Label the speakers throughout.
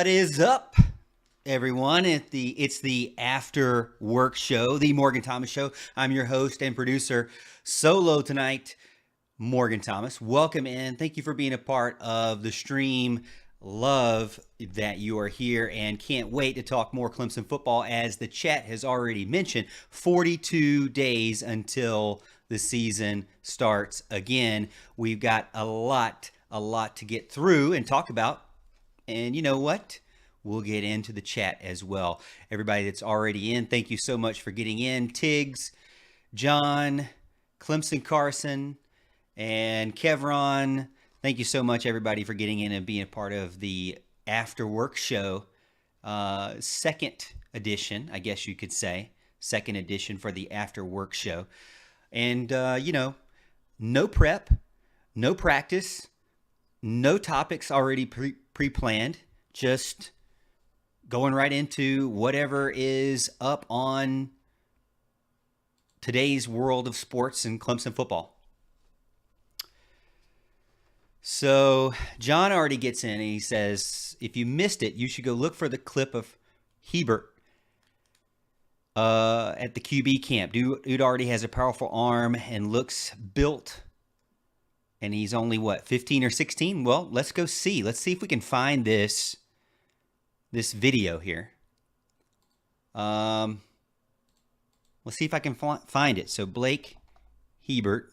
Speaker 1: is up, everyone? It's the after work show, the Morgan Thomas Show. I'm your host and producer, solo tonight, Morgan Thomas. Welcome in. Thank you for being a part of the stream. Love that you are here and can't wait to talk more Clemson football. As the chat has already mentioned, 42 days until the season starts again. We've got a lot to get through and talk about. And you know what? We'll get into the chat as well. Everybody that's already in, thank you so much for getting in. Tiggs, John, Clemson Carson, and Kevron. Thank you so much, everybody, for getting in and being a part of the After Work Show. Second edition, I guess you could say. Second edition for the After Work Show. And, no prep, no practice, no topics already pre-planned. Just going right into whatever is up on today's world of sports and Clemson football. So John already gets in and he says, if you missed it, you should go look for the clip of Hebert at the QB camp. Dude already has a powerful arm and looks built. And he's only, 15 or 16? Well, let's go see. Let's see if we can find this video here. Let's see if I can find it. So Blake Hebert.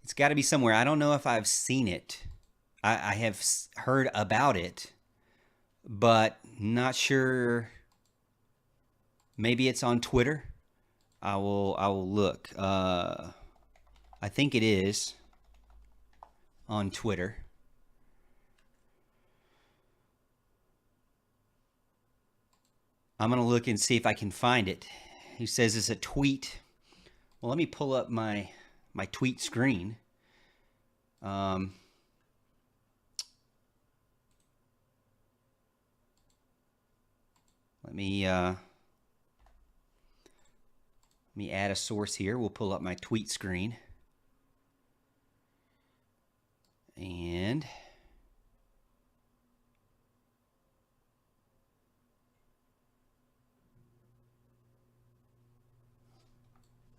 Speaker 1: It's got to be somewhere. I don't know if I've seen it. I have heard about it, but not sure. Maybe it's on Twitter. I will look. I think it is on Twitter. I'm going to look and see if I can find it. He says it's a tweet. Well, let me pull up my tweet screen. Let me add a source here. We'll pull up my tweet screen. And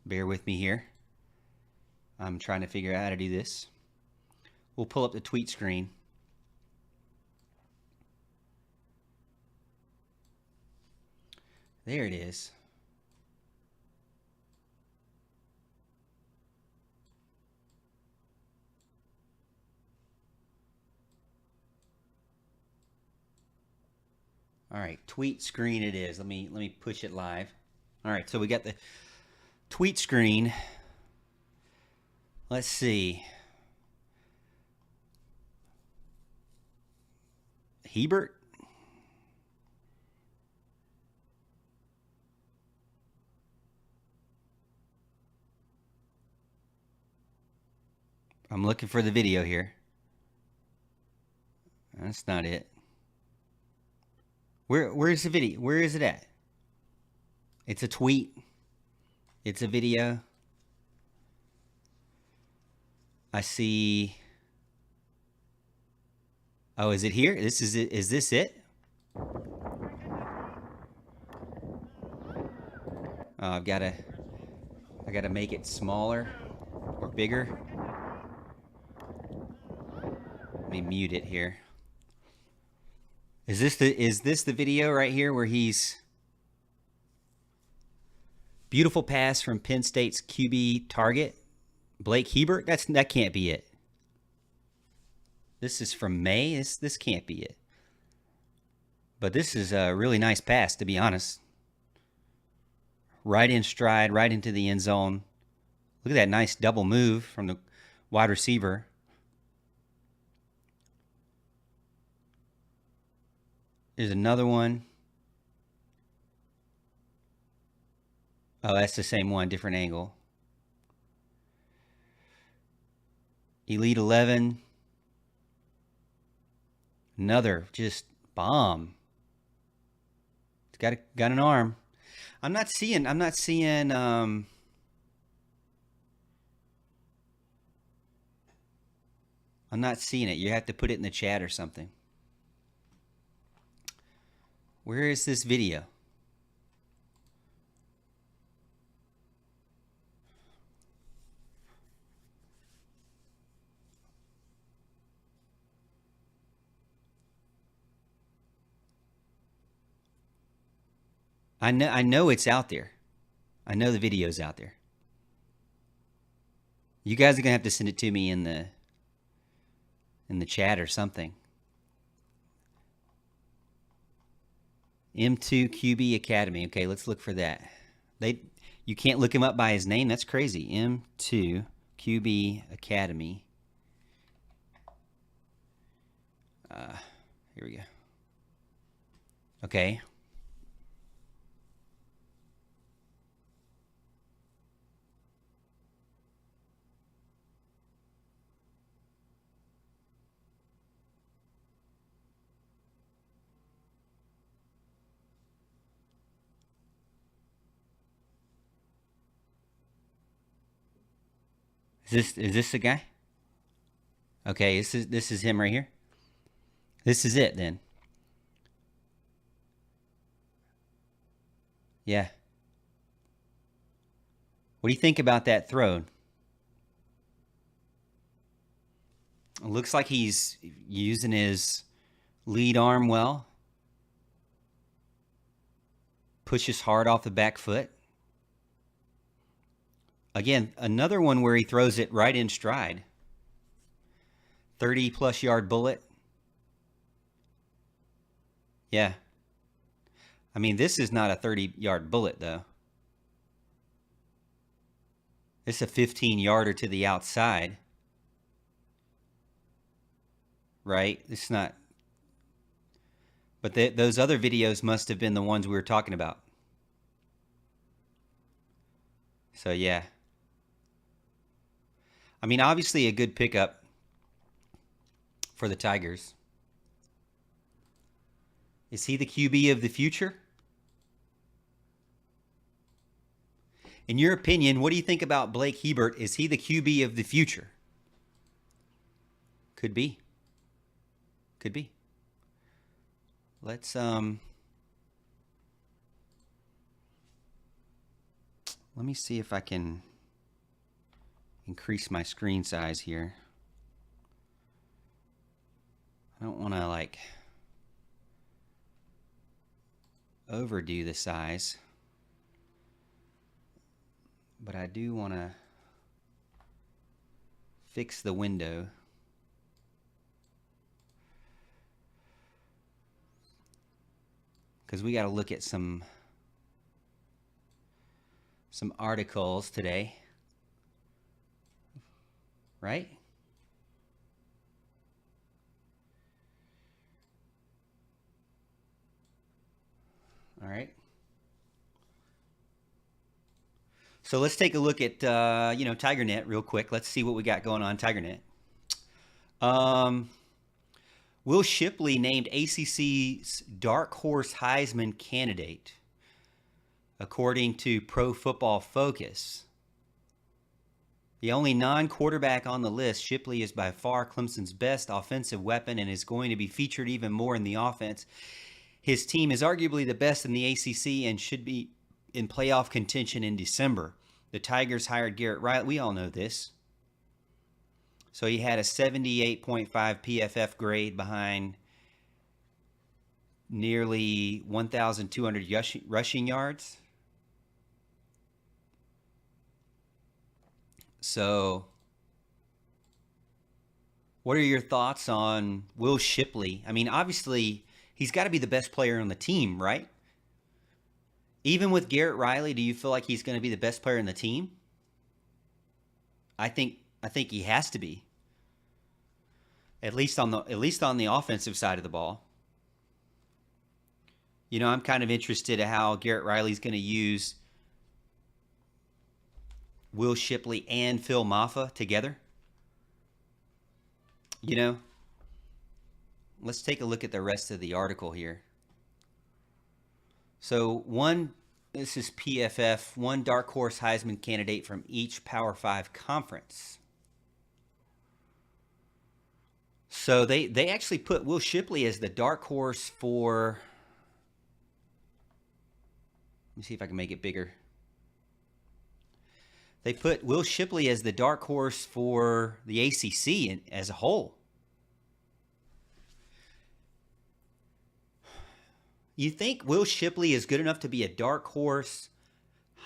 Speaker 1: bear with me here. I'm trying to figure out how to do this. We'll pull up the tweet screen. There it is. All right, tweet screen it is. Let me push it live. All right, so we got the tweet screen. Let's see. Hebert. I'm looking for the video here. That's not it. Where's the video? Where is it at? It's a tweet. It's a video. I see. Oh, is it here? This is it. Is this it? Oh, I gotta make it smaller or bigger. Let me mute it here. Is this the video right here where he's beautiful pass from Penn State's QB target, Blake Hebert? That can't be it. This is from May. This can't be it. But this is a really nice pass, to be honest. Right in stride, right into the end zone. Look at that nice double move from the wide receiver. There's another one. Oh, that's the same one, different angle. Elite 11. Another just bomb. It's got an arm. I'm not seeing I'm not seeing it. You have to put it in the chat or something. Where is this video? I know it's out there. I know the video's out there. You guys are gonna have to send it to me in the chat or something. M2 QB Academy. Okay, let's look for that. You can't look him up by his name. That's crazy. M2 QB Academy. Here we go. Okay. Is this the guy? Okay, this is him right here. This is it then. Yeah. What do you think about that throw? It looks like he's using his lead arm well. Pushes hard off the back foot. Again, another one where he throws it right in stride. 30-plus yard bullet. Yeah. I mean, this is not a 30-yard bullet, though. It's a 15-yarder to the outside. Right? It's not. But those other videos must have been the ones we were talking about. So, yeah. I mean, obviously a good pickup for the Tigers. Is he the QB of the future? In your opinion, what do you think about Blake Hebert? Is he the QB of the future? Could be. Could be. Let's let me see if I can increase my screen size here. I don't want to like overdo the size, but I do want to fix the window. Because we got to look at some articles today, right? All right. So let's take a look at TigerNet real quick. Let's see what we got going on TigerNet. Will Shipley named ACC's dark horse Heisman candidate, according to Pro Football Focus. The only non-quarterback on the list, Shipley is by far Clemson's best offensive weapon and is going to be featured even more in the offense. His team is arguably the best in the ACC and should be in playoff contention in December. The Tigers hired Garrett Riley. We all know this. So he had a 78.5 PFF grade behind nearly 1,200 rushing yards. So what are your thoughts on Will Shipley? I mean, obviously, he's got to be the best player on the team, right? Even with Garrett Riley, do you feel like he's going to be the best player in the team? I think he has to be. At least on the offensive side of the ball. You know, I'm kind of interested in how Garrett Riley's going to use Will Shipley and Phil Maffa together. You know, let's take a look at the rest of the article here. So this is PFF, one dark horse Heisman candidate from each Power 5 conference. So they actually put Will Shipley as the dark horse for me see if I can make it bigger. They put Will Shipley as the dark horse for the ACC as a whole. You think Will Shipley is good enough to be a dark horse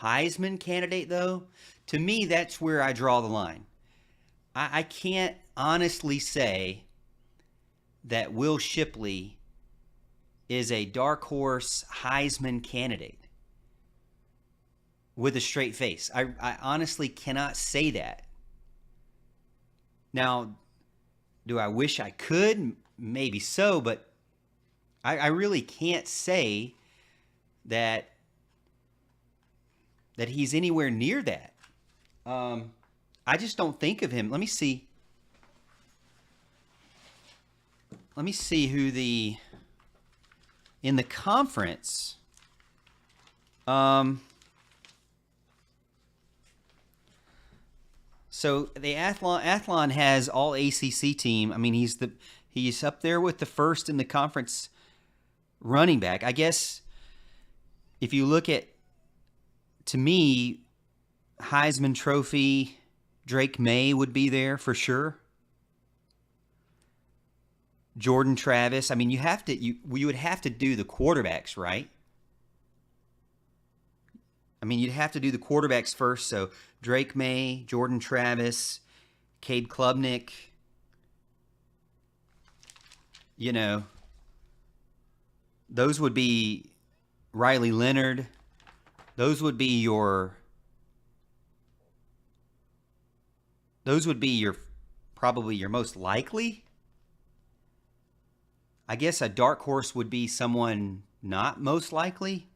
Speaker 1: Heisman candidate, though? To me, that's where I draw the line. I can't honestly say that Will Shipley is a dark horse Heisman candidate with a straight face. I honestly cannot say that. Now, do I wish I could? Maybe so, but I really can't say that he's anywhere near that. I just don't think of him. Let me see. Let me see who in the conference. So the Athlon has all ACC team. I mean, he's up there with the first in the conference running back. I guess if you look at, to me, Heisman Trophy, Drake May would be there for sure. Jordan Travis. I mean, you would have to do the quarterbacks, right? I mean, you'd have to do the quarterbacks first. So Drake May, Jordan Travis, Cade Klubnik. You know, those would be Riley Leonard. Those would be your probably your most likely. I guess a dark horse would be someone not most likely.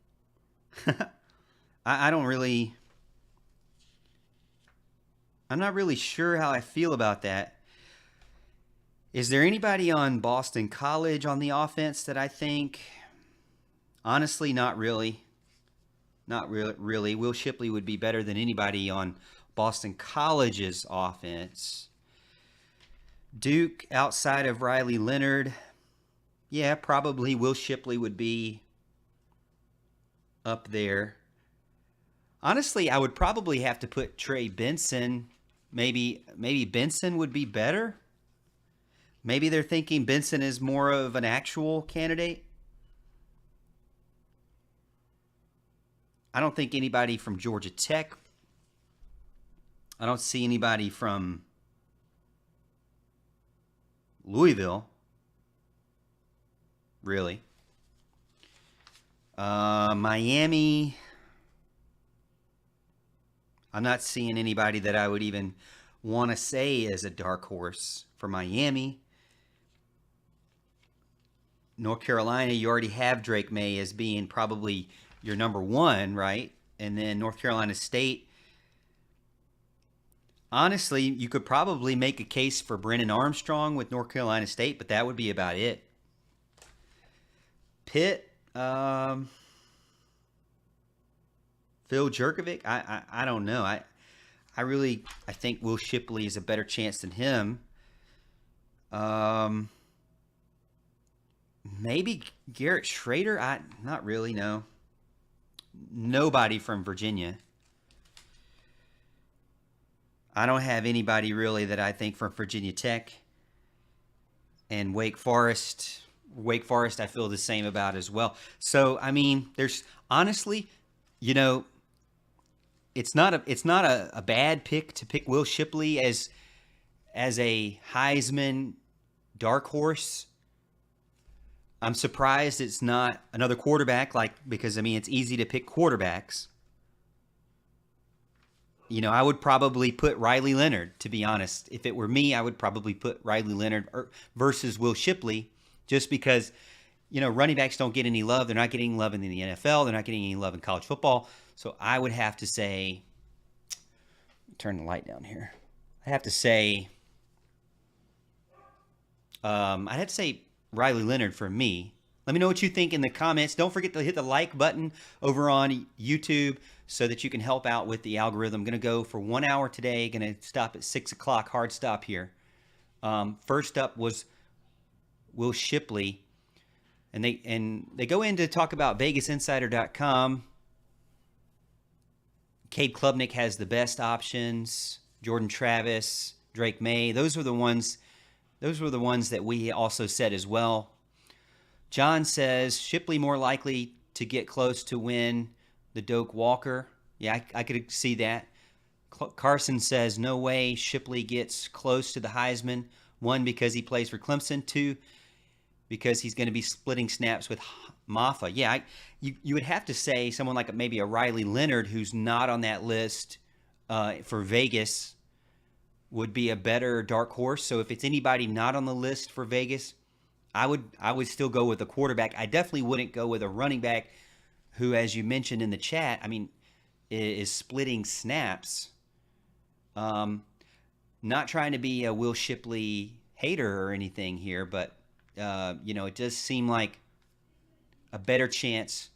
Speaker 1: I'm not really sure how I feel about that. Is there anybody on Boston College on the offense that I think? Honestly, not really. Not really. Will Shipley would be better than anybody on Boston College's offense. Duke, outside of Riley Leonard, yeah, probably Will Shipley would be up there. Honestly, I would probably have to put Trey Benson. Maybe Benson would be better. Maybe they're thinking Benson is more of an actual candidate. I don't think anybody from Georgia Tech. I don't see anybody from Louisville, really. Miami. I'm not seeing anybody that I would even want to say is a dark horse for Miami. North Carolina, you already have Drake May as being probably your number one, right? And then North Carolina State. Honestly, you could probably make a case for Brennan Armstrong with North Carolina State, but that would be about it. Pitt, Phil Jerkovic, I don't know. I think Will Shipley is a better chance than him. Maybe Garrett Schrader. Not really. No. Nobody from Virginia. I don't have anybody really that I think from Virginia Tech. And Wake Forest. Wake Forest, I feel the same about as well. So I mean, there's honestly, you know, it's not a bad pick to pick Will Shipley as a Heisman dark horse. I'm surprised it's not another quarterback, because I mean it's easy to pick quarterbacks. You know, I would probably put Riley Leonard, to be honest. If it were me, I would probably put Riley Leonard versus Will Shipley, just because, you know, running backs don't get any love. They're not getting love in the NFL. They're not getting any love in college football. So I would have to say, turn the light down here. I have to say, I'd have to say Riley Leonard for me. Let me know what you think in the comments. Don't forget to hit the like button over on YouTube so that you can help out with the algorithm. I'm going to go for 1 hour today. Going to stop at 6 o'clock. Hard stop here. First up was Will Shipley. And they go in to talk about VegasInsider.com. Cade Klubnik has the best options. Jordan Travis, Drake May. Those were the ones that we also said as well. John says Shipley more likely to get close to win the Doak Walker. Yeah, I could see that. Carson says no way Shipley gets close to the Heisman. 1, because he plays for Clemson. 2, because he's going to be splitting snaps with Maffa. Yeah, you would have to say someone like maybe a Riley Leonard, who's not on that list for Vegas, would be a better dark horse. So if it's anybody not on the list for Vegas, I would still go with a quarterback. I definitely wouldn't go with a running back who, as you mentioned in the chat, I mean, is splitting snaps. Not trying to be a Will Shipley hater or anything here, but it does seem like a better chance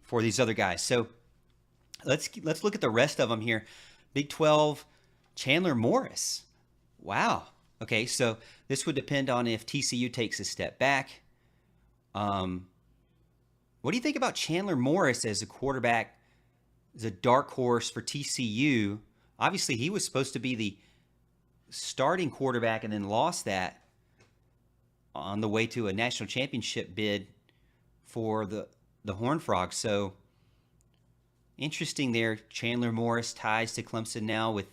Speaker 1: for these other guys. So let's look at the rest of them here. Big 12, Chandler Morris. Wow. Okay, so this would depend on if TCU takes a step back. What do you think about Chandler Morris as a quarterback, as a dark horse for TCU? Obviously, he was supposed to be the starting quarterback and then lost that on the way to a national championship bid for the Horned Frogs. So interesting there. Chandler Morris ties to Clemson now with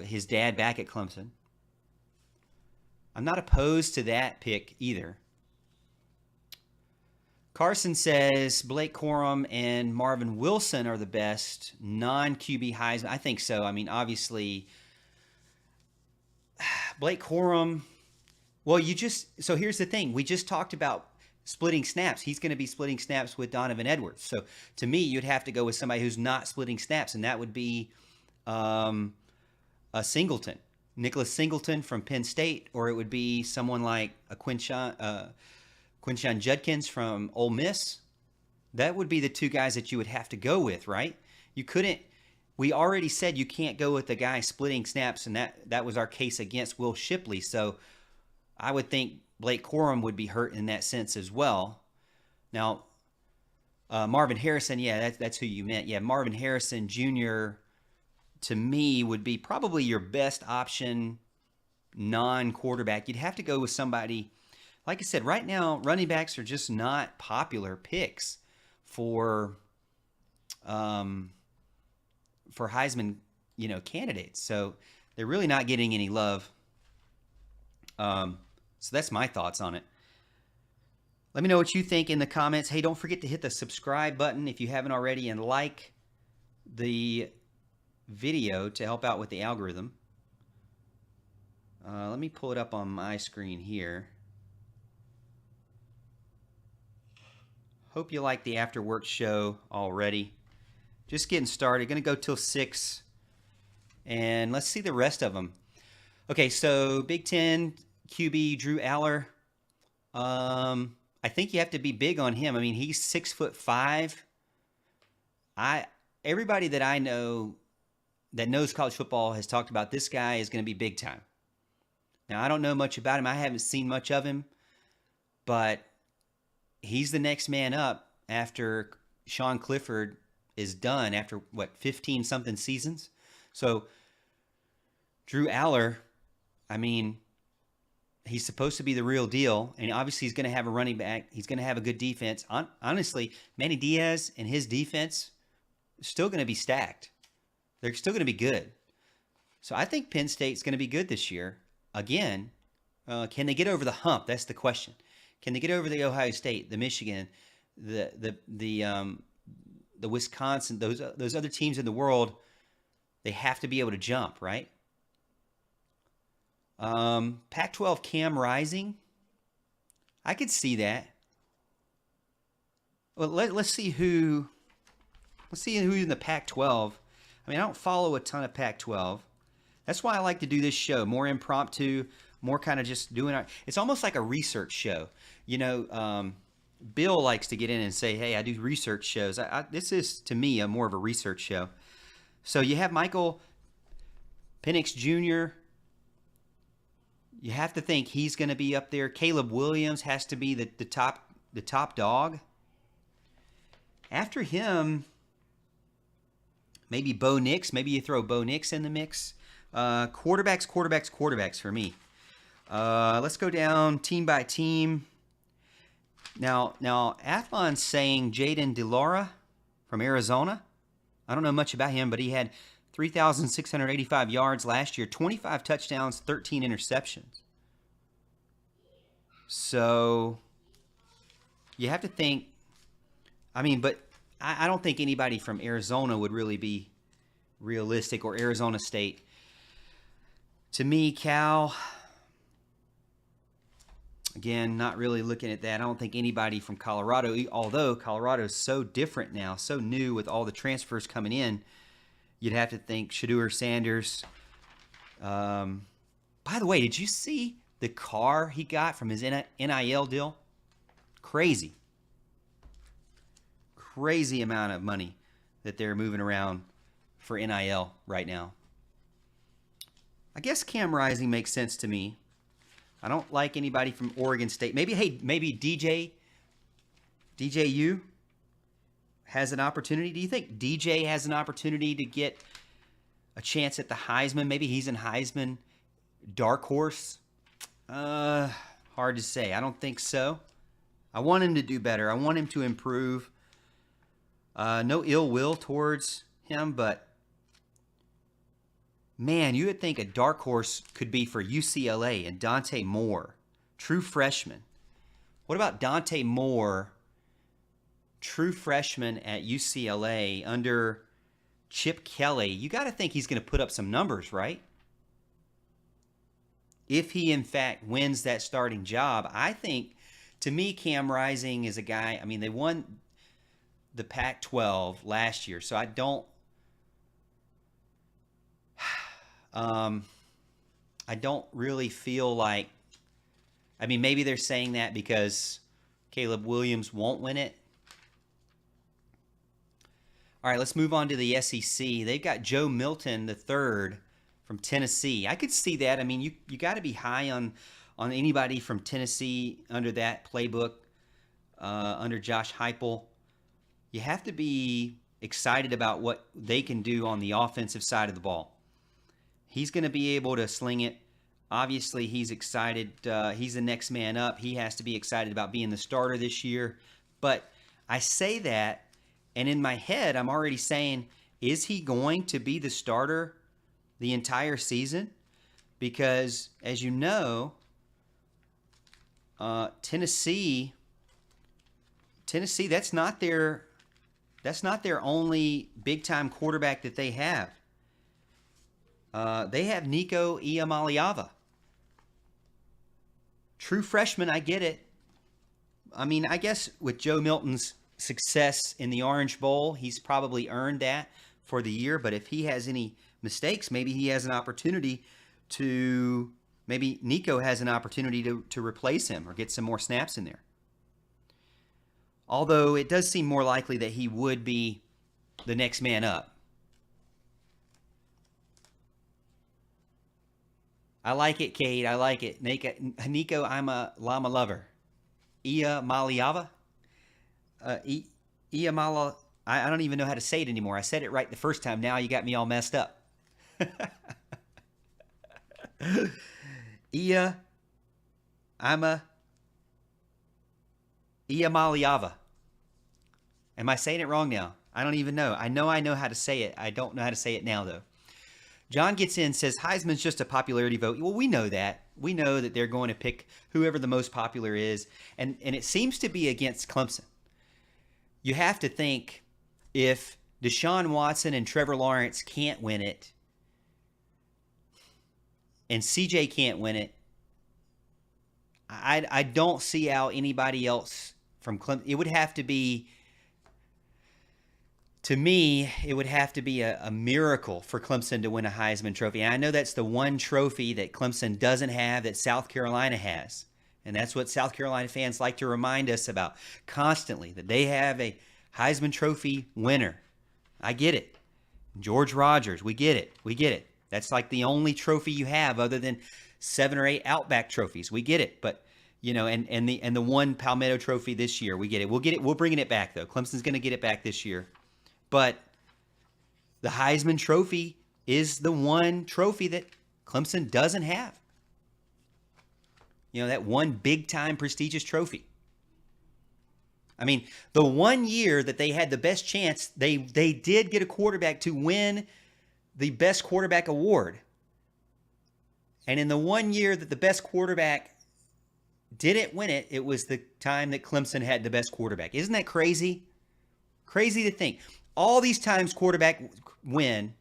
Speaker 1: his dad back at Clemson. I'm not opposed to that pick either. Carson says Blake Corum and Marvin Wilson are the best non-QB Heisman. I think so. I mean, obviously, Blake Corum. Well, so here's the thing. We just talked about splitting snaps. He's going to be splitting snaps with Donovan Edwards. So to me, you'd have to go with somebody who's not splitting snaps, and that would be a Singleton, Nicholas Singleton from Penn State, or it would be someone like a Quinshon Judkins from Ole Miss. That would be the two guys that you would have to go with, right? You couldn't. We already said you can't go with the guy splitting snaps, and that was our case against Will Shipley. So I would think Blake Corum would be hurt in that sense as well. Now, Marvin Harrison, yeah, that's who you meant. Yeah, Marvin Harrison Jr., to me, would be probably your best option non-quarterback. You'd have to go with somebody, like I said, right now, running backs are just not popular picks for Heisman, candidates. So they're really not getting any love. So that's my thoughts on it. Let me know what you think in the comments. Hey, don't forget to hit the subscribe button if you haven't already, and like the video to help out with the algorithm. Let me pull it up on my screen here. Hope you like the after work show already. Just getting started. Going to go till 6. And let's see the rest of them. Okay, so Big Ten QB Drew Aller. I think you have to be big on him. I mean, he's 6'5". Everybody that I know that knows college football has talked about this guy is going to be big time. Now, I don't know much about him. I haven't seen much of him, but he's the next man up after Sean Clifford is done after, 15-something seasons? So, Drew Aller, I mean, he's supposed to be the real deal, and obviously he's going to have a running back. He's going to have a good defense. Honestly, Manny Diaz and his defense is still going to be stacked. They're still going to be good. So I think Penn State's going to be good this year. Again, can they get over the hump? That's the question. Can they get over the Ohio State, the Michigan, the Wisconsin, those other teams in the world? They have to be able to jump, right? Pac-12 Cam Rising. I could see that. Well, let's see who's in the Pac-12. I mean, I don't follow a ton of Pac-12. That's why I like to do this show, more impromptu, more kind of just doing it. It's almost like a research show. Bill likes to get in and say, hey, I do research shows. This is, to me, more of a research show. So you have Michael Penix Jr. You have to think he's going to be up there. Caleb Williams has to be the top dog. After him, Maybe Bo Nix. Maybe you throw Bo Nix in the mix. Quarterbacks for me. Let's go down team by team. Now, Athlon's saying Jaden DeLaura from Arizona. I don't know much about him, but he had 3,685 yards last year, 25 touchdowns, 13 interceptions. So you have to think, but I don't think anybody from Arizona would really be realistic, or Arizona State. To me, Cal, again, not really looking at that. I don't think anybody from Colorado, although Colorado is so different now, so new with all the transfers coming in, you'd have to think Shedeur Sanders. By the way, did you see the car he got from his NIL deal? Crazy amount of money that they're moving around for NIL right now. I guess Cam Rising makes sense to me. I don't like anybody from Oregon State. Maybe DJU has an opportunity. Do you think DJ has an opportunity to get a chance at the Heisman? Maybe he's in Heisman dark horse. Hard to say. I don't think so. I want him to do better. I want him to improve. No ill will towards him, but man, you would think a dark horse could be for UCLA and Dante Moore, true freshman. What about Dante Moore, true freshman at UCLA under Chip Kelly? You got to think he's going to put up some numbers, right? If he, in fact, wins that starting job, I think, to me, Cam Rising is a guy, they won the Pac-12 last year, so I don't really feel like, maybe they're saying that because Caleb Williams won't win it. All right, let's move on to the SEC. They've got Joe Milton III from Tennessee. I could see that. You got to be high on anybody from Tennessee under that playbook, under Josh Heupel. You have to be excited about what they can do on the offensive side of the ball. He's going to be able to sling it. Obviously, he's excited. He's the next man up. He has to be excited about being the starter this year. But I say that, and in my head, I'm already saying, is he going to be the starter the entire season? Because, as you know, Tennessee, that's not their only big-time quarterback that they have. They have Nico Iamaleava. True freshman, I get it. I guess with Joe Milton's success in the Orange Bowl, he's probably earned that for the year. But if he has any mistakes, maybe he has an opportunity to, maybe Nico has an opportunity to replace him or get some more snaps in there. Although it does seem more likely that he would be the next man up. I like it, Cade. I like it. Nico, I'm a llama lover. Iamaleava? Iamala. I don't even know how to say it anymore. I said it right the first time. Now you got me all messed up. Iamaleava. Am I saying it wrong now? I don't even know. I know how to say it. I don't know how to say it now, though. John gets in, says Heisman's just a popularity vote. Well, we know that. We know that they're going to pick whoever the most popular is. And it seems to be against Clemson. You have to think, if Deshaun Watson and Trevor Lawrence can't win it, and CJ can't win it, I don't see how anybody else from Clemson. It would have to be, to me, it would have to be a miracle for Clemson to win a Heisman Trophy. And I know that's the one trophy that Clemson doesn't have that South Carolina has. And that's what South Carolina fans like to remind us about constantly, that they have a Heisman Trophy winner. I get it. George Rogers, we get it. We get it. That's like the only trophy you have other than 7 or 8 Outback trophies. We get it. But, and the one Palmetto Trophy this year, we get it. We'll get it. We're bringing it back, though. Clemson's going to get it back this year. But The Heisman Trophy is the one trophy that Clemson doesn't have. You know, that one big-time prestigious trophy. I mean, the one year that they had the best chance, they did get a quarterback to win the best quarterback award. And in the one year that the best quarterback didn't win it, it was the time that Clemson had the best quarterback. Isn't that crazy? Crazy to think. All these times quarterback win,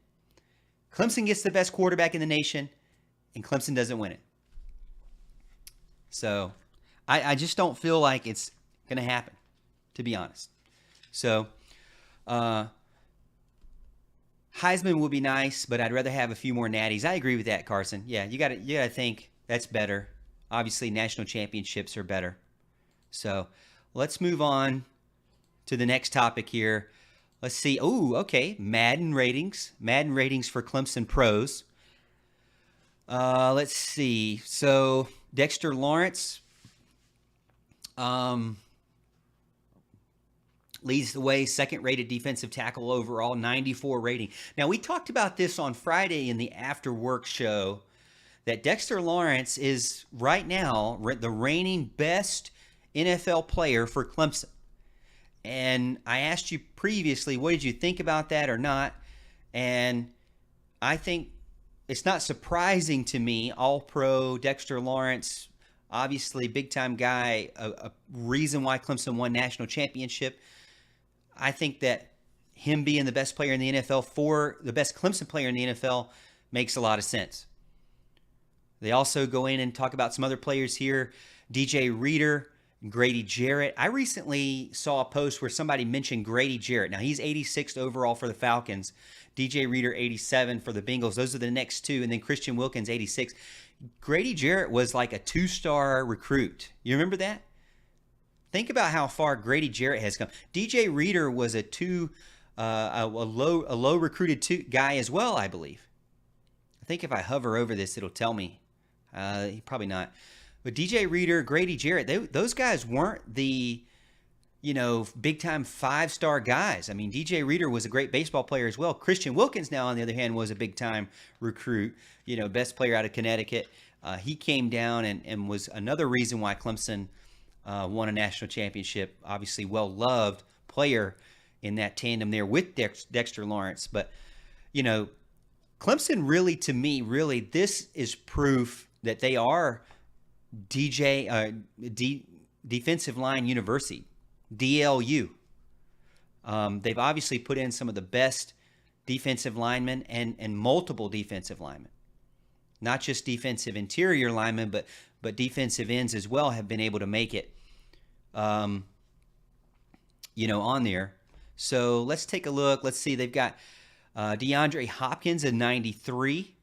Speaker 1: Clemson gets the best quarterback in the nation, and Clemson doesn't win it. So I just don't feel like it's going to happen, to be honest. So Heisman would be nice, but I'd rather have a few more natties. I agree with that, Carson. Yeah, you got to think that's better. Obviously, national championships are better. So let's move on to the next topic here. Let's see. Oh, okay. Madden ratings. Madden ratings for Clemson pros. Let's see. So Dexter Lawrence leads the way, second-rated defensive tackle overall, 94 rating. Now, we talked about this on Friday in the After Work show, that Dexter Lawrence is right now the reigning best NFL player for Clemson. And I asked you previously, what did you think about that or not? And I think it's not surprising to me, All-Pro Dexter Lawrence, obviously big-time guy, a reason why Clemson won national championship. I think that him being the best player in the NFL for the best Clemson player in the NFL makes a lot of sense. They also go in and talk about some other players here. DJ Reader, Grady Jarrett. I recently saw a post where somebody mentioned Grady Jarrett. Now, he's 86th overall for the Falcons. DJ Reader, 87 for the Bengals. Those are the next two. And then Christian Wilkins, 86. Grady Jarrett was like a two-star recruit. You remember that? Think about how far Grady Jarrett has come. DJ Reader was a low recruited guy as well, I believe. I think if I hover over this, it'll tell me. Probably not. But DJ Reader, Grady Jarrett, those guys weren't the, big time 5-star guys. I mean, DJ Reader was a great baseball player as well. Christian Wilkins, now on the other hand, was a big time recruit. Best player out of Connecticut. He came down and was another reason why Clemson won a national championship. Obviously, well-loved player in that tandem there with Dexter Lawrence. But, Clemson really, to me, this is proof that they are Defensive Line University, DLU. They've obviously put in some of the best defensive linemen and multiple defensive linemen. Not just defensive interior linemen, but defensive ends as well have been able to make it, on there. So let's take a look. Let's see. They've got DeAndre Hopkins at 93.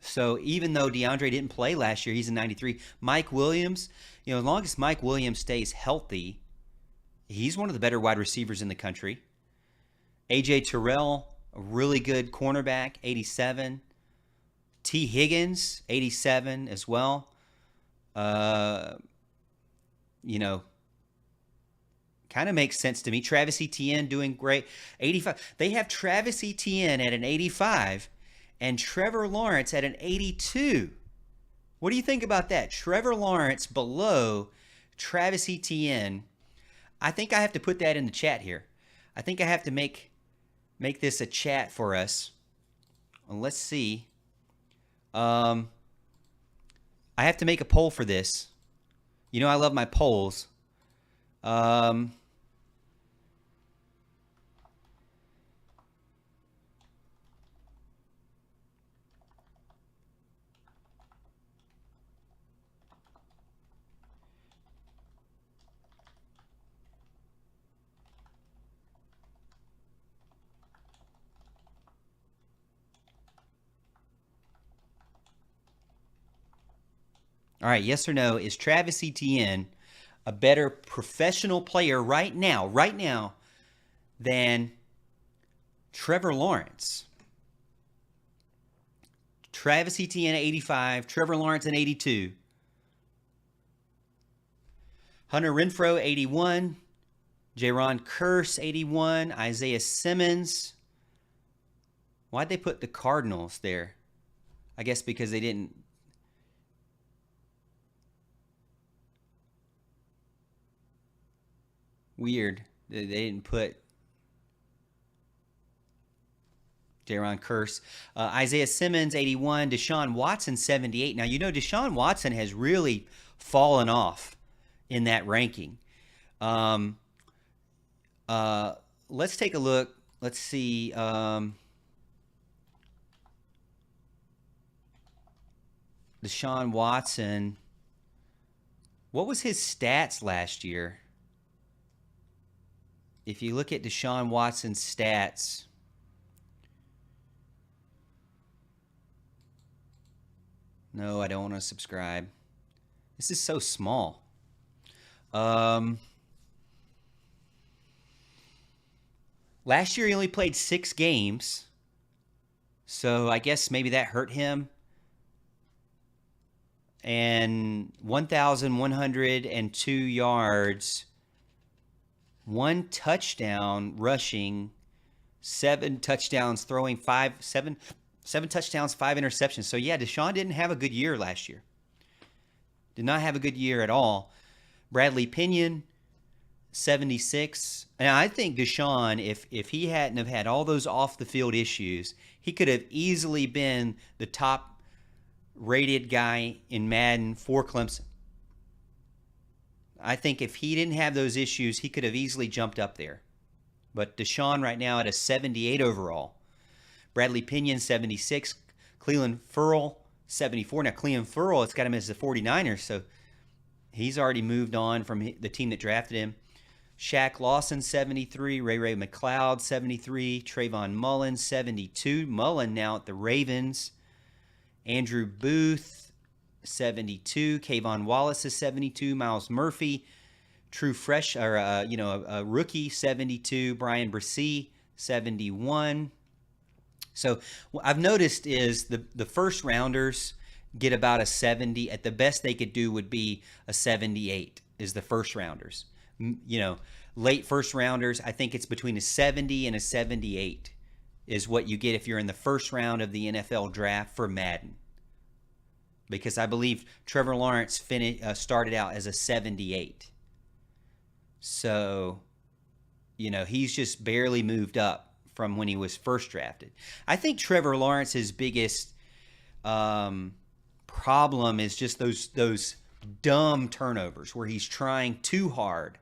Speaker 1: So even though DeAndre didn't play last year, he's a 93. Mike Williams, as long as Mike Williams stays healthy, he's one of the better wide receivers in the country. A.J. Terrell, a really good cornerback, 87. T. Higgins, 87 as well. Kind of makes sense to me. Travis Etienne doing great. 85. They have Travis Etienne at an 85 and Trevor Lawrence at an 82. What do you think about that? Trevor Lawrence below Travis Etienne. I think I have to put that in the chat here. I think I have to make this a chat for us. Well, let's see. I have to make a poll for this. I love my polls. All right, yes or no, is Travis Etienne a better professional player right now, than Trevor Lawrence? Travis Etienne at 85, Trevor Lawrence at 82. Hunter Renfrow, 81. Jaron Kearse, 81. Isaiah Simmons, Why'd they put the Cardinals there? I guess because they didn't. Weird. They didn't put Jaron Curse. Isaiah Simmons, 81. Deshaun Watson, 78. Now, Deshaun Watson has really fallen off in that ranking. Let's take a look. Let's see. Deshaun Watson. What was his stats last year? If you look at Deshaun Watson's stats, no, I don't want to subscribe. This is so small. Last year he only played 6 games, so I guess maybe that hurt him. And 1,102 yards, 1 touchdown rushing, 7 touchdowns throwing, 7 touchdowns, 5 interceptions. So yeah, Deshaun didn't have a good year last year. Did not have a good year at all. Bradley Pinion, 76. And I think Deshaun, if he hadn't have had all those off the field issues, he could have easily been the top rated guy in Madden for Clemson. I think if he didn't have those issues, he could have easily jumped up there. But Deshaun right now at a 78 overall. Bradley Pinion, 76. Clelin Ferrell, 74. Now, Clelin Ferrell, it's got him as the 49ers, so he's already moved on from the team that drafted him. Shaq Lawson, 73. Ray McLeod, 73. Trayvon Mullen, 72. Mullen now at the Ravens. Andrew Booth, 72. Kayvon Wallace is 72. Miles Murphy, a rookie, 72. Brian Bresee, 71. So what I've noticed is the first rounders get about a 70. At the best they could do would be a 78 is the first rounders. Late first rounders, I think it's between a 70 and a 78 is what you get if you're in the first round of the NFL draft for Madden. Because I believe Trevor Lawrence started out as a 78. So, he's just barely moved up from when he was first drafted. I think Trevor Lawrence's biggest problem is just those dumb turnovers where he's trying too hard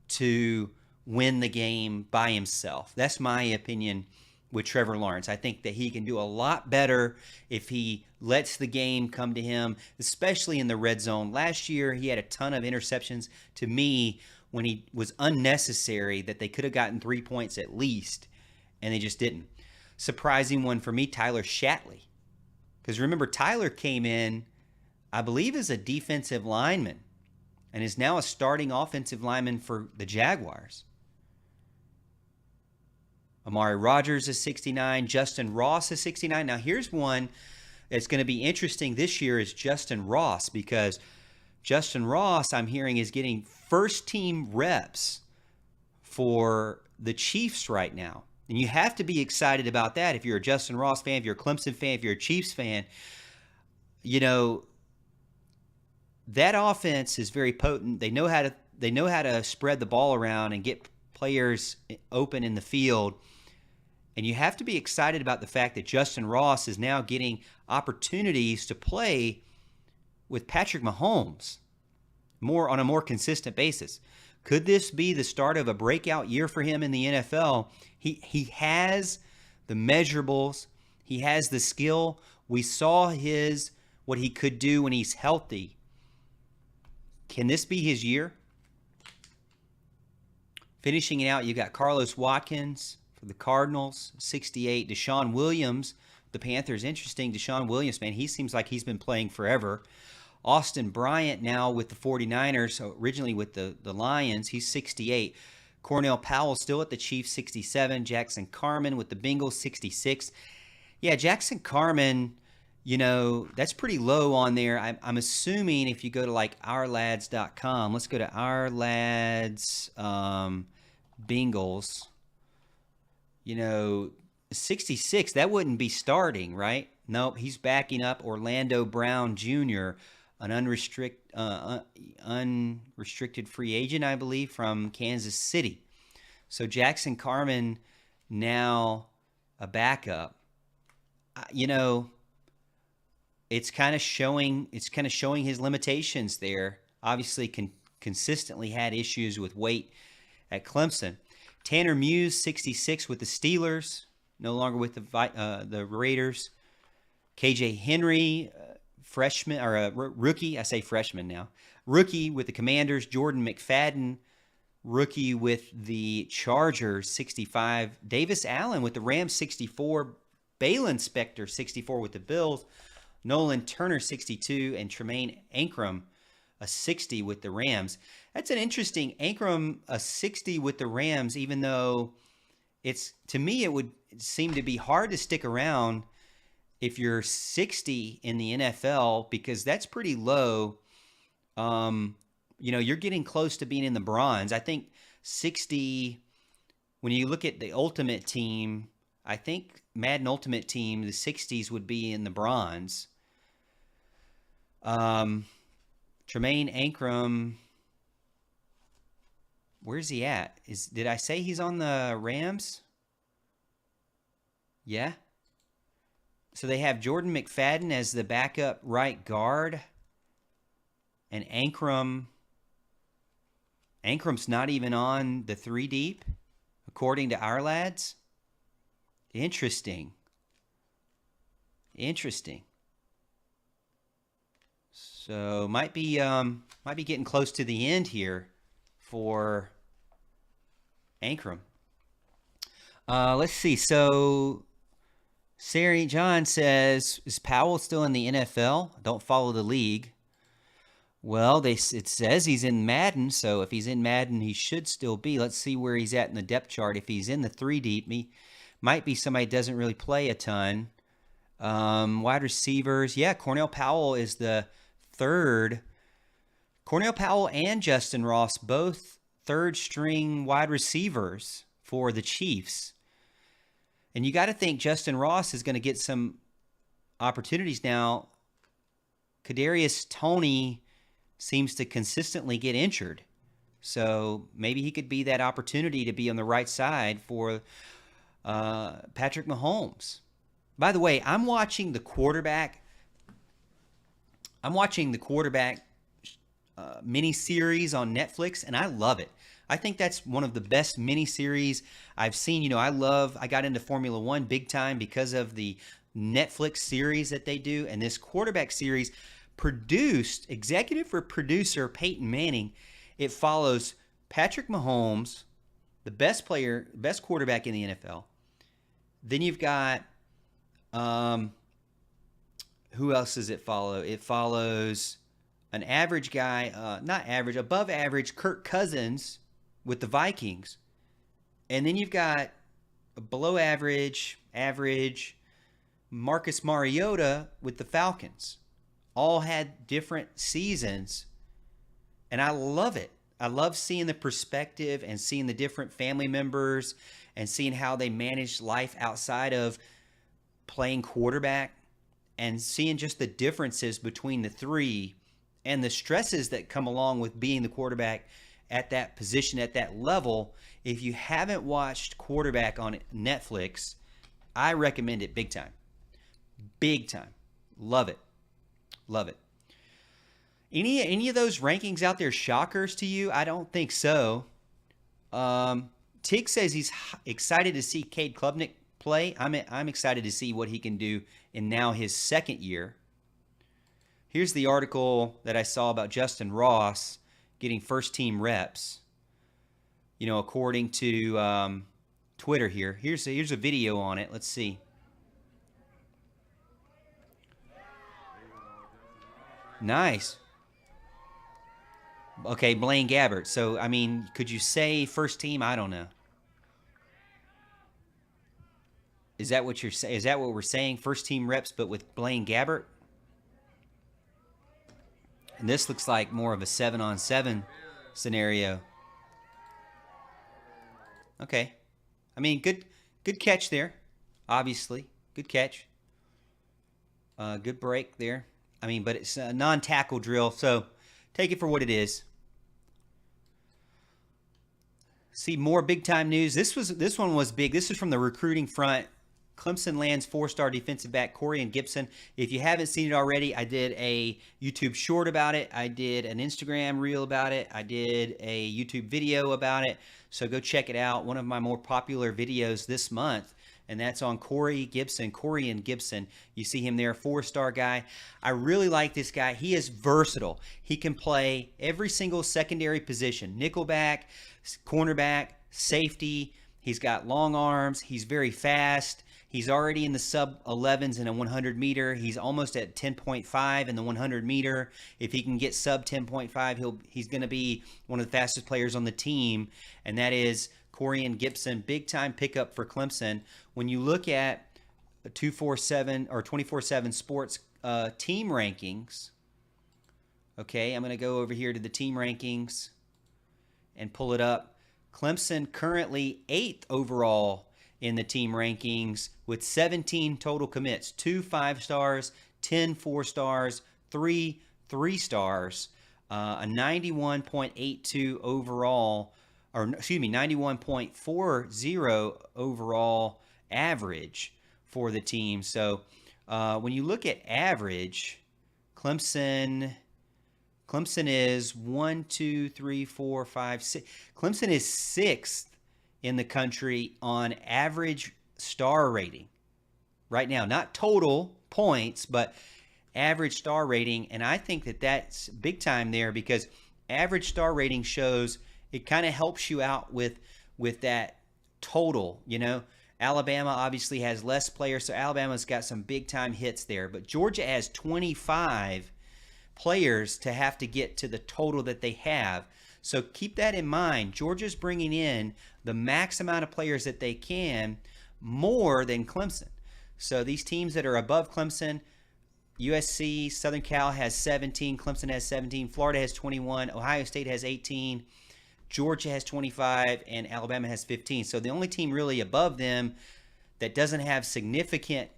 Speaker 1: to win the game by himself. That's my opinion with Trevor Lawrence. I think that he can do a lot better if he lets the game come to him, especially in the red zone. Last year, he had a ton of interceptions to me when he was unnecessary that they could have gotten 3 points at least, and they just didn't. Surprising one for me, Tyler Shatley. Because remember, Tyler came in, I believe, as a defensive lineman and is now a starting offensive lineman for the Jaguars. Amari Rogers is 69. Justin Ross is 69. Now, here's one that's going to be interesting this year is Justin Ross, because Justin Ross, I'm hearing, is getting first-team reps for the Chiefs right now. And you have to be excited about that if you're a Justin Ross fan, if you're a Clemson fan, if you're a Chiefs fan. That offense is very potent. They know how to spread the ball around and get players open in the field. And you have to be excited about the fact that Justin Ross is now getting opportunities to play with Patrick Mahomes on a more consistent basis. Could this be the start of a breakout year for him in the NFL? He has the measurables. He has the skill. We saw what he could do when he's healthy. Can this be his year? Finishing it out, you got Carlos Watkins for the Cardinals, 68. Deshaun Williams, the Panthers. Interesting, Deshaun Williams, man, he seems like he's been playing forever. Austin Bryant now with the 49ers, so originally with the Lions, he's 68. Cornell Powell still at the Chiefs, 67. Jackson Carman with the Bengals, 66. Yeah, Jackson Carman, that's pretty low on there. I'm assuming if you go to like ourlads.com, let's go to ourlads Bengals. 66, that wouldn't be starting, right? Nope, he's backing up Orlando Brown Jr., an unrestricted free agent, I believe, from Kansas City. So Jackson Carman now a backup. You know, it's kind of showing his limitations there. Obviously, consistently had issues with weight at Clemson. Tanner Muse, 66, with the Steelers, no longer with the Raiders. KJ Henry, freshman or rookie. I say freshman now. Rookie with the Commanders. Jordan McFadden, rookie with the Chargers, 65. Davis Allen with the Rams, 64. Balin Spector, 64 with the Bills. Nolan Turner, 62. And Tremaine Ankrum, a 60 with the Rams. That's an interesting Ankrum, a 60 with the Rams, even though to me, it would seem to be hard to stick around if you're 60 in the NFL, because that's pretty low. You're getting close to being in the bronze. I think 60, when you look at the Ultimate Team, I think Madden Ultimate Team, the 60s would be in the bronze. Tremaine Ankrum, where's he at? Did I say he's on the Rams? Yeah. So they have Jordan McFadden as the backup right guard. And Ankrum's not even on the 3 deep, according to our lads. Interesting. So might be getting close to the end here for Ankrum. Let's see. So Sari John says, is Powell still in the NFL? Don't follow the league. Well, it says he's in Madden, so if he's in Madden, he should still be. Let's see where he's at in the depth chart. If he's in the 3 deep, he might be somebody that doesn't really play a ton. Wide receivers, yeah, Cornell Powell is the 3rd. Cornell Powell and Justin Ross, both 3rd-string wide receivers for the Chiefs. And you got to think Justin Ross is going to get some opportunities now. Kadarius Toney seems to consistently get injured. So maybe he could be that opportunity to be on the right side for Patrick Mahomes. By the way, I'm watching the quarterback mini-series on Netflix, and I love it. I think that's one of the best mini-series I've seen. I got into Formula One big time because of the Netflix series that they do. And this quarterback series, executive or producer Peyton Manning, it follows Patrick Mahomes, the best quarterback in the NFL. Then you've got, who else does it follow? It follows an average guy, not average, above average, Kirk Cousins with the Vikings. And then you've got a below average, Marcus Mariota with the Falcons. All had different seasons, and I love it. I love seeing the perspective and seeing the different family members and seeing how they manage life outside of playing quarterback, and seeing just the differences between the three and the stresses that come along with being the quarterback at that position, at that level. If you haven't watched Quarterback on Netflix, I recommend it big time. Big time. Love it. Any of those rankings out there shockers to you? I don't think so. Tig says he's excited to see Cade Klubnik play. I'm excited to see what he can do in now his 2nd year. Here's the article that I saw about Justin Ross getting first-team reps. According to Twitter here. Here's a video on it. Let's see. Nice. Okay, Blaine Gabbert. So, could you say first team? I don't know. Is that what you're saying? Is that what we're saying? First team reps, but with Blaine Gabbert? And this looks like more of a 7-on-7 scenario. Okay. Good catch there. obviously. Good catch. Good break there. I mean, but it's a non-tackle drill, so take it for what it is. See more big time news. This one was big. This is from the recruiting front. Clemson lands 4-star defensive back Corian Gibson. If you haven't seen it already, I did a YouTube short about it. I did an Instagram reel about it. I did a YouTube video about it. So go check it out. One of my more popular videos this month, and that's on Corian Gibson. You see him there, 4-star guy. I really like this guy. He is versatile. He can play every single secondary position, nickelback, cornerback, safety. He's got long arms. He's very fast. He's already in the sub 11s in a 100 meter. He's almost at 10.5 in the 100 meter. If he can get sub 10.5, he's going to be one of the fastest players on the team, and that is Corian Gibson. Big time pickup for Clemson. When you look at 247 or 24/7 Sports team rankings, okay, I'm going to go over here to the team rankings and pull it up. Clemson currently 8th overall in the team rankings with 17 total commits, 2 5-stars, 10 4-stars, 3 3-stars, a 91.82 overall, or excuse me, 91.40 overall average for the team. So when you look at average, Clemson is 1, 2, 3, 4, 5, 6. Clemson is 6th in the country on average star rating right now. Not total points, but average star rating. And I think that that's big time there, because average star rating shows it kind of helps you out with that total. You know, Alabama obviously has less players, so Alabama's got some big time hits there. But Georgia has 25 players to have to get to the total that they have. So keep that in mind. Georgia's bringing in the max amount of players that they can, more than Clemson. So these teams that are above Clemson, USC, Southern Cal has 17, Clemson has 17, Florida has 21, Ohio State has 18, Georgia has 25, and Alabama has 15. So the only team really above them that doesn't have significantly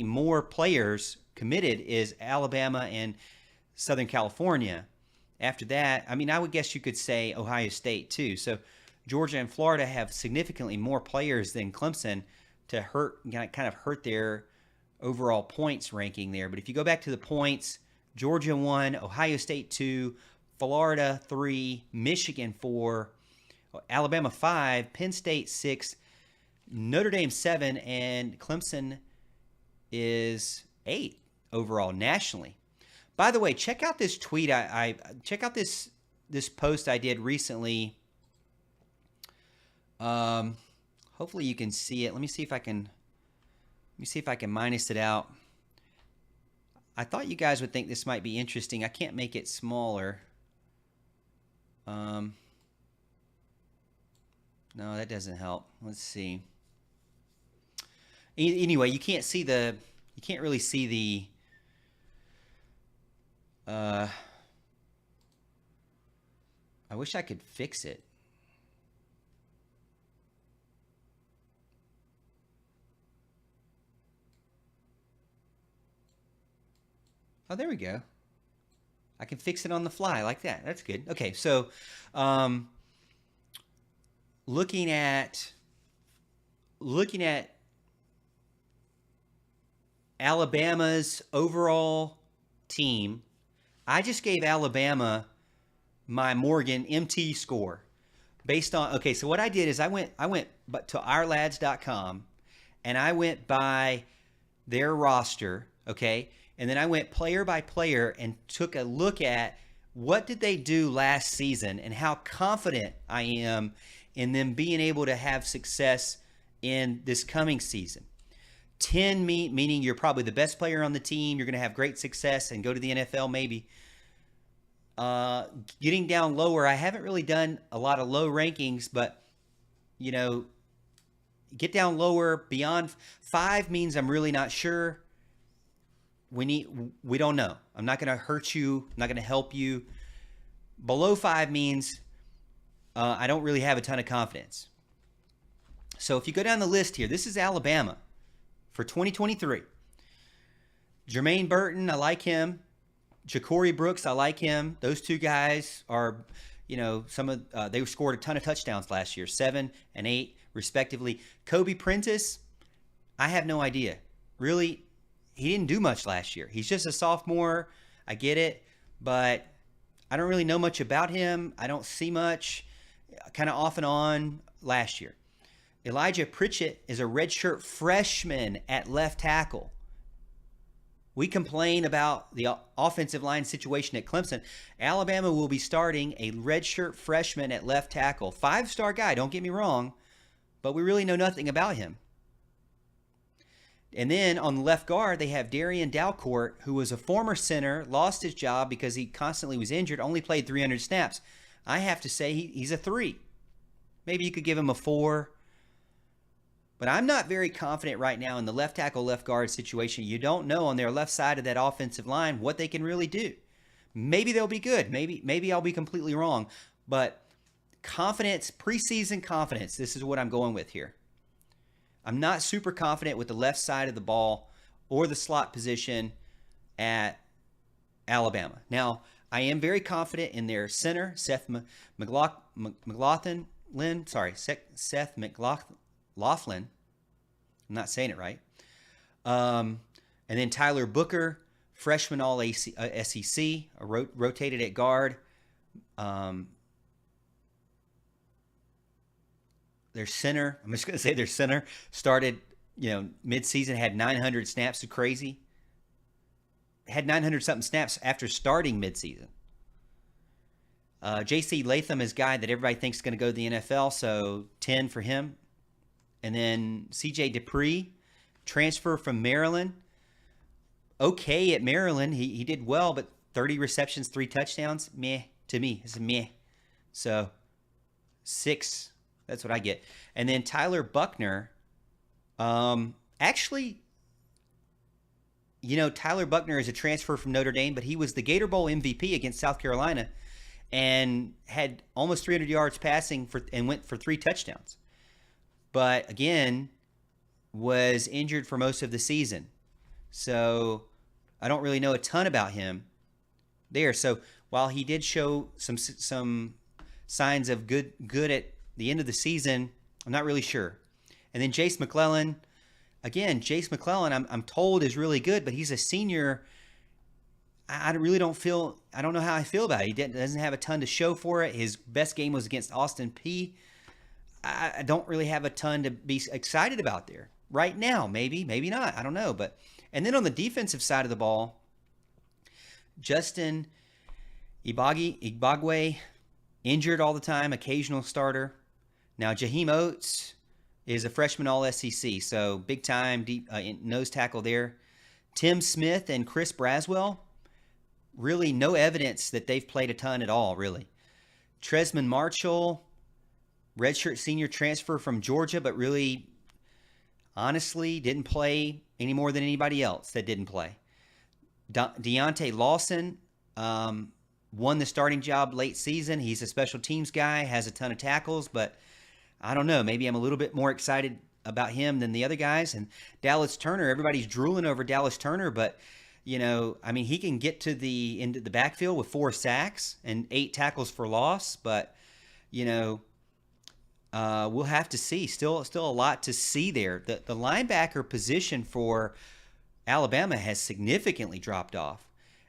Speaker 1: more players committed is Alabama and Southern California. After that, I mean, I would guess you could say Ohio State too. So Georgia and Florida have significantly more players than Clemson to kind of hurt their overall points ranking there. But if you go back to the points, Georgia 1, Ohio State 2, Florida 3, Michigan 4, Alabama 5, Penn State 6, Notre Dame 7, and Clemson is 8 overall nationally. By the way, check out this tweet. I check out this post I did recently. Hopefully you can see it. Let me see if I can minus it out. I thought you guys would think this might be interesting. I can't make it smaller. No, that doesn't help. Let's see. Anyway, you can't really see the I wish I could fix it. Oh, there we go. I can fix it on the fly like that. That's good. Okay, so looking at Alabama's overall team, I just gave Alabama my Morgan MT score based on, okay, so what I did is I went to ourlads.com and I went by their roster, okay? And then I went player by player and took a look at what did they do last season and how confident I am in them being able to have success in this coming season. 10 meaning you're probably the best player on the team, you're going to have great success and go to the NFL maybe. Getting down lower, I haven't really done a lot of low rankings, but you know, get down lower. Beyond 5 means I'm really not sure. We don't know. I'm not going to hurt you. I'm not going to help you. Below 5 means I don't really have a ton of confidence. So if you go down the list here, this is Alabama for 2023. Jermaine Burton, I like him. Ja'Cory Brooks, I like him. Those two guys are, they scored a ton of touchdowns last year, 7 and 8 respectively. Kobe Prentice, I have no idea. Really, he didn't do much last year. He's just a sophomore. I get it, but I don't really know much about him. I don't see much, kind of off and on last year. Elijah Pritchett is a redshirt freshman at left tackle. We complain about the offensive line situation at Clemson. Alabama will be starting a redshirt freshman at left tackle. 5-star guy, don't get me wrong, but we really know nothing about him. And then on the left guard, they have Darian Dalcourt, who was a former center, lost his job because he constantly was injured, only played 300 snaps. I have to say he's a 3. Maybe you could give him a 4. But I'm not very confident right now in the left tackle, left guard situation. You don't know on their left side of that offensive line what they can really do. Maybe they'll be good. Maybe I'll be completely wrong. But confidence, preseason confidence, this is what I'm going with here. I'm not super confident with the left side of the ball or the slot position at Alabama. Now, I am very confident in their center, Seth McLaughlin. Laughlin. I'm not saying it right. And then Tyler Booker, freshman all SEC, rotated at guard. Their center, I'm just going to say their center, started, mid-season, had 900 snaps, to crazy. Had 900-something snaps after starting mid-season. J.C. Latham is a guy that everybody thinks is going to go to the NFL, so 10 for him. And then C.J. Dupree, transfer from Maryland. Okay at Maryland. He did well, but 30 receptions, 3 touchdowns. Meh to me. It's a meh. So 6. That's what I get. And then Tyler Buckner. Actually, Tyler Buckner is a transfer from Notre Dame, but he was the Gator Bowl MVP against South Carolina and had almost 300 yards passing and went for 3 touchdowns. But again, was injured for most of the season. So I don't really know a ton about him there. So while he did show some signs of good at the end of the season, I'm not really sure. And then Jace McClellan. Again, Jace McClellan, I'm told is really good, but he's a senior. I really don't know how I feel about it. He doesn't have a ton to show for it. His best game was against Austin Peay. I don't really have a ton to be excited about there right now. Maybe not. I don't know. And then on the defensive side of the ball, Justin Igbagwe, injured all the time, occasional starter. Now Jaheim Oates is a freshman all-SEC, so big time deep nose tackle there. Tim Smith and Chris Braswell, really no evidence that they've played a ton at all, really. Tresman Marshall, redshirt senior transfer from Georgia, but really, honestly, didn't play any more than anybody else that didn't play. Deontay Lawson won the starting job late season. He's a special teams guy, has a ton of tackles, but I don't know. Maybe I'm a little bit more excited about him than the other guys. And Dallas Turner, everybody's drooling over Dallas Turner, but he can get into the backfield with 4 sacks and 8 tackles for loss, but we'll have to see. Still a lot to see there. The linebacker position for Alabama has significantly dropped off.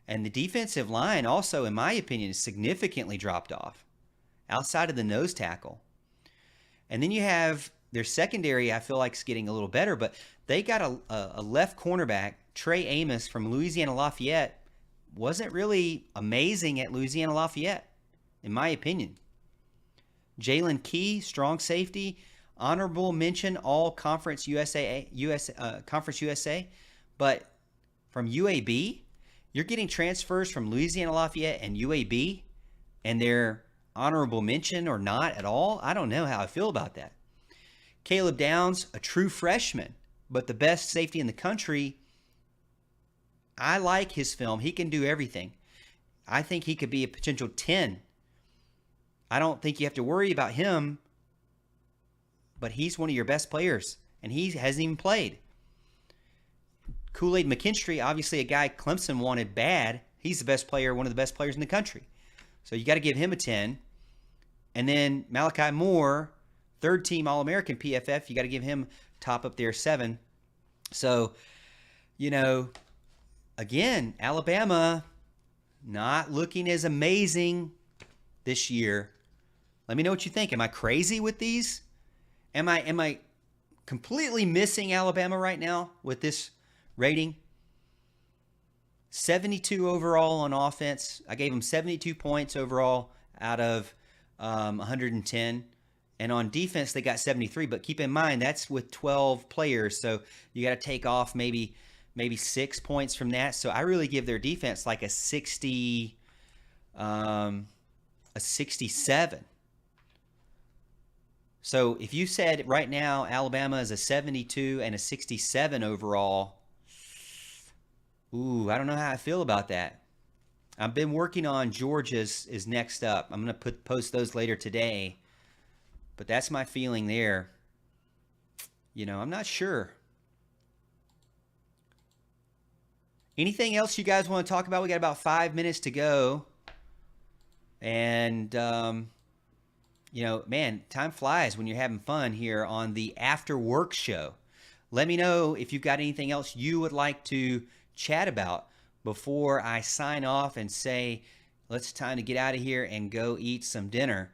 Speaker 1: And the defensive line also, in my opinion, has significantly dropped off outside of the nose tackle. And then you have their secondary, I feel like, is getting a little better, but they got a left cornerback, Trey Amos from Louisiana Lafayette. Wasn't really amazing at Louisiana Lafayette, in my opinion. Jalen Key, strong safety, honorable mention, all Conference USA, but from UAB, you're getting transfers from Louisiana Lafayette and UAB, and they're honorable mention or not at all. I don't know how I feel about that. Caleb Downs, a true freshman, but the best safety in the country. I like his film. He can do everything. I think he could be a potential 10. I don't think you have to worry about him but he's one of your best players, and he hasn't even played. Kool-Aid McKinstry, obviously a guy Clemson wanted bad. He's the best player, one of the best players in the country. So you got to give him a 10. And then Malachi Moore, third team All-American PFF, you got to give him top up there 7. So, again, Alabama not looking as amazing this year. Let me know what you think. Am I crazy with these? Am I completely missing Alabama right now with this rating? 72 overall on offense. I gave them 72 points overall out of 110. And on defense, they got 73. But keep in mind, that's with 12 players. So you got to take off maybe 6 points from that. So I really give their defense like a 67. So if you said right now Alabama is a 72 and a 67 overall, I don't know how I feel about that. I've been working on Georgia's is next up. I'm going to post those later today. But that's my feeling there. I'm not sure. Anything else you guys want to talk about? We got about 5 minutes to go. And, man, time flies when you're having fun here on the After Work Show. Let me know if you've got anything else you would like to chat about before I sign off and say, it's time to get out of here and go eat some dinner.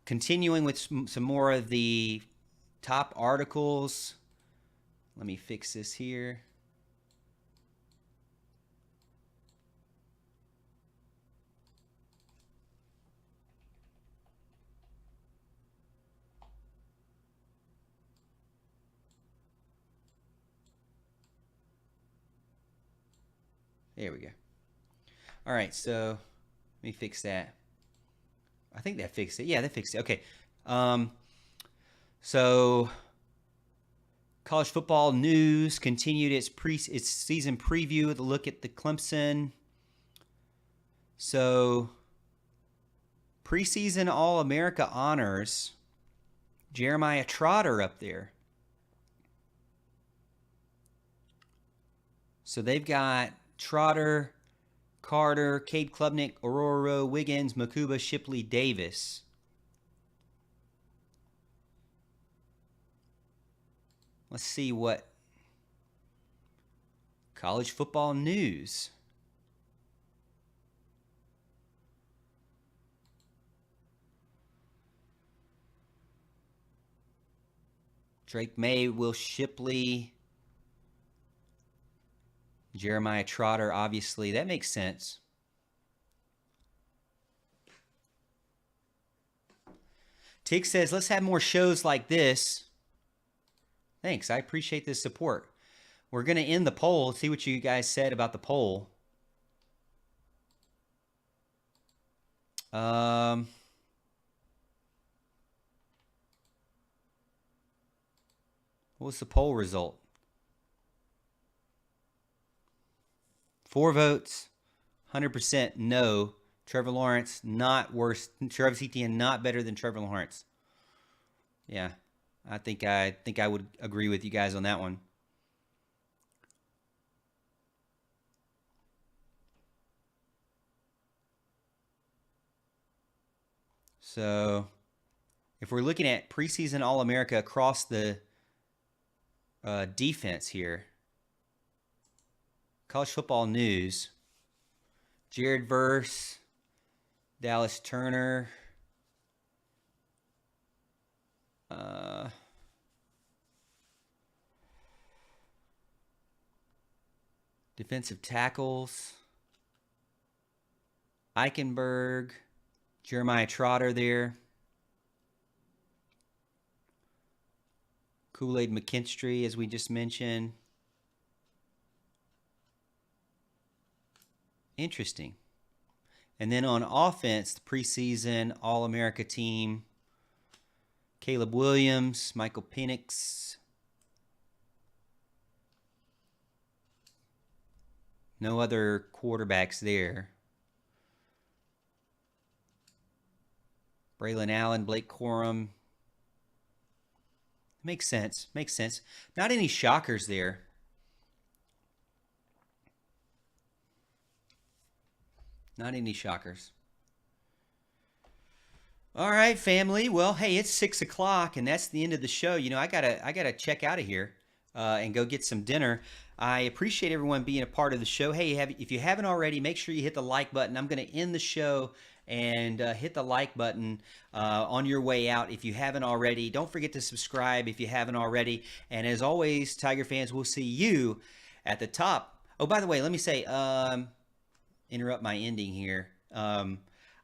Speaker 1: Continuing with some more of the top articles. Let me fix this here. There we go. All right, so let me fix that. I think that fixed it. Yeah, that fixed it. Okay. So college football news continued its season preview with a look at the Clemson. So preseason All-America honors, Jeremiah Trotter up there. So they've got Trotter, Carter, Cade Klubnik, Aurora, Wiggins, Makuba, Shipley, Davis. Let's see what college football news. Drake May, Will Shipley, Jeremiah Trotter, obviously. That makes sense. Tig says, let's have more shows like this. Thanks. I appreciate this support. We're going to end the poll. See what you guys said about the poll. What was the poll result? 4 votes, 100% no. Trevor Lawrence, not worse. Travis Etienne, not better than Trevor Lawrence. Yeah, I think I would agree with you guys on that one. So, if we're looking at preseason All-America across the defense here, college football news, Jared Verse, Dallas Turner, defensive tackles, Eichenberg, Jeremiah Trotter there, Kool-Aid McKinstry, as we just mentioned. Interesting. And then on offense, the preseason All-America team, Caleb Williams, Michael Penix. No other quarterbacks there. Braylon Allen, Blake Corum, Makes sense. Makes sense. Not any shockers there. Not any shockers. All right, family. Well, hey, it's 6 o'clock, and that's the end of the show. I gotta check out of here and go get some dinner. I appreciate everyone being a part of the show. Hey, if you haven't already, make sure you hit the like button. I'm gonna end the show and hit the like button on your way out if you haven't already. Don't forget to subscribe if you haven't already. And as always, Tiger fans, we'll see you at the top. Oh, by the way, let me say, interrupt my ending here.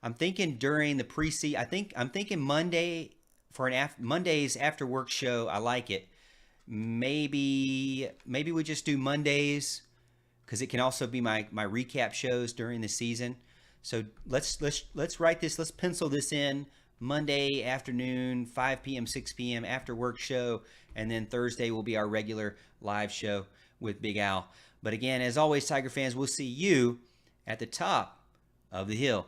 Speaker 1: I'm thinking during the preseason. I'm thinking Monday for Monday's after work show. I like it. Maybe we just do Mondays because it can also be my recap shows during the season. So let's write this. Let's pencil this in. Monday afternoon, 5 p.m., 6 p.m. after work show, and then Thursday will be our regular live show with Big Al. But again, as always, Tiger fans, we'll see you at the top of the hill.